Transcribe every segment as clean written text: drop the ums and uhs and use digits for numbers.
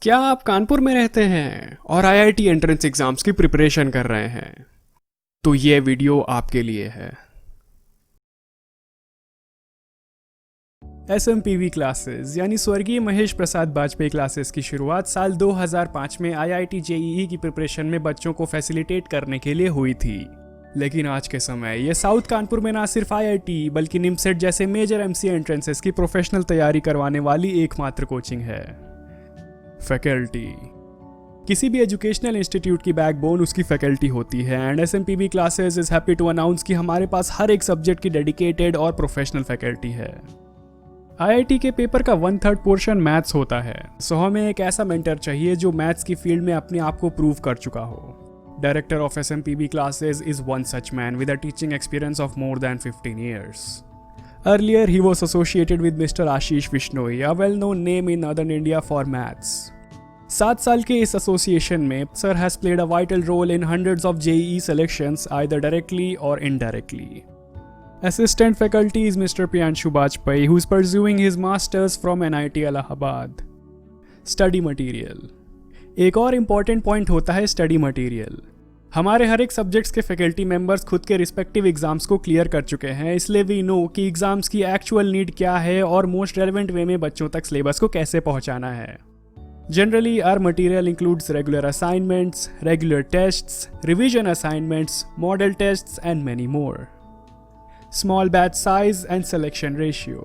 क्या आप कानपुर में रहते हैं और आईआईटी एंट्रेंस एग्जाम्स की प्रिपरेशन कर रहे हैं? तो ये वीडियो आपके लिए है। SMPV क्लासेस यानी स्वर्गीय महेश प्रसाद वाजपेयी क्लासेस की शुरुआत साल 2005 में आईआईटी जेईई की प्रिपरेशन में बच्चों को फैसिलिटेट करने के लिए हुई थी। लेकिन आज के समय ये साउथ कानपुर में ना सिर्फ आईआईटी बल्कि निमसेट जैसे मेजर एमसीए एंट्रेंसेस की प्रोफेशनल तैयारी करवाने वाली एकमात्र कोचिंग है। फैकल्टी किसी भी एजुकेशनल इंस्टीट्यूट की बैकबोन उसकी फैकल्टी होती है and SMPV classes is happy to announce कि हमारे पास हर एक सब्जेक्ट की डेडिकेटेड और प्रोफेशनल फैकल्टी है। आईआईटी के पेपर का 1/3 पोर्शन मैथ्स होता है, सो हमें एक ऐसा मेंटर चाहिए जो मैथ्स की फील्ड में अपने आप को प्रूव कर चुका हो। Director of SMPV classes is one such man with a teaching experience of more than 15 years. Earlier, he was associated with Mr. Ashish Vishnoi, a well-known name in Northern India for maths. 7 साल के इस association में sir has played a vital role in hundreds of JEE selections either directly or indirectly. Assistant faculty is Mr. Priyanshu Bajpai, who is pursuing his masters from NIT Allahabad. Study material. एक और important point होता है study material. हमारे हर एक subjects के faculty members खुद के respective exams को क्लियर कर चुके हैं, इसलिए वी नो कि एग्जाम्स की एक्चुअल नीड क्या है और मोस्ट रेलेवेंट वे में बच्चों तक सिलेबस को कैसे पहुंचाना है। Generally our material includes regular assignments, regular tests, revision assignments, model tests and many more. Small batch size and selection ratio.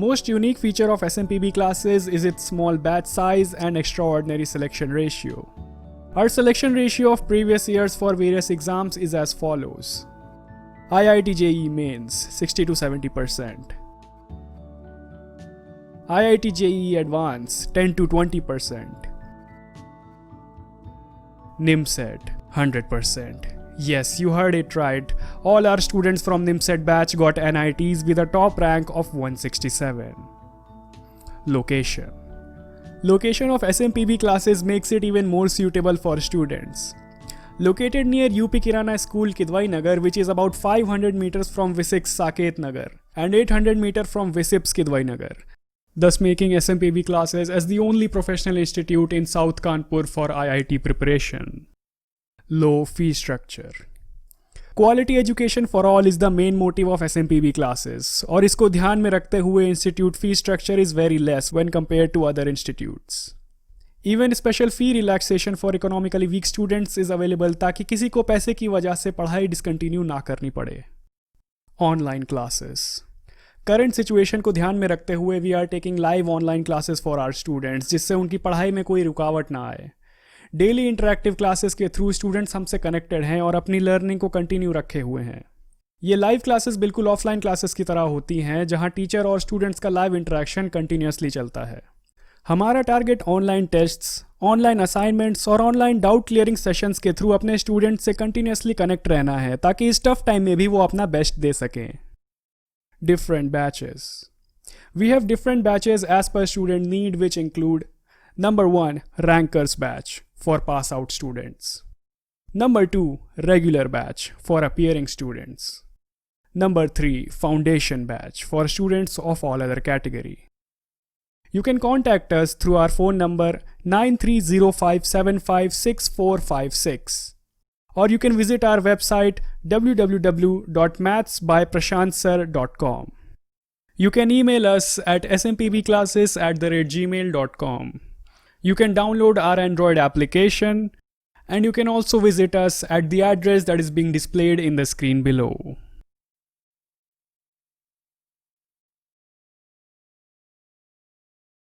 Most unique feature of SMPV classes is its small batch size and extraordinary selection ratio. Our selection ratio of previous years for various exams is as follows. IIT JEE Mains 60 to 70%. IIT JEE Advanced 10 to 20%. NIMSET 100%. Yes, you heard it right. All our students from NIMSET batch got NITs with a top rank of 167. Location. Location of SMPV classes makes it even more suitable for students. Located near UP Kirana School Kidwai Nagar, which is about 500 meters from Visix Saket Nagar and 800 meters from Visips Kidwai Nagar, thus making SMPV classes as the only professional institute in South Kanpur for IIT preparation. Low fee structure. Quality education for all is the main motive of SMPV classes, और इसको ध्यान में रखते हुए institute fee structure is very less when compared to other institutes. Even special fee relaxation for economically weak students is available ताकि किसी को पैसे की वजह से पढ़ाई डिसकंटिन्यू ना करनी पड़े। Online classes. करंट सिचुएशन को ध्यान में रखते हुए we are taking live online classes for our students, जिससे उनकी पढ़ाई में कोई रुकावट ना आए। डेली इंटरैक्टिव क्लासेस के थ्रू स्टूडेंट्स हमसे कनेक्टेड हैं और अपनी लर्निंग को कंटिन्यू रखे हुए हैं। ये लाइव क्लासेस बिल्कुल ऑफलाइन क्लासेस की तरह होती हैं, जहां टीचर और स्टूडेंट्स का लाइव इंटरेक्शन कंटिन्यूसली चलता है। हमारा target online tests, online assignments और ऑनलाइन डाउट क्लियरिंग सेशंस के थ्रू अपने स्टूडेंट्स से कंटिन्यूसली कनेक्ट रहना है, ताकि इस टफ टाइम में भी वो अपना बेस्ट दे सकें। Different batches. We have different batches as per student need, which include Number 1, Rankers batch for pass out students. Number 2, regular batch for appearing students. Number 3, foundation batch for students of all other category. You can contact us through our phone number 9305756456, or you can visit our website www.mathsbyprashantsir.com. You can email us at smpvclasses@gmail.com. You can download our Android application, and you can also visit us at the address that is being displayed in the screen below.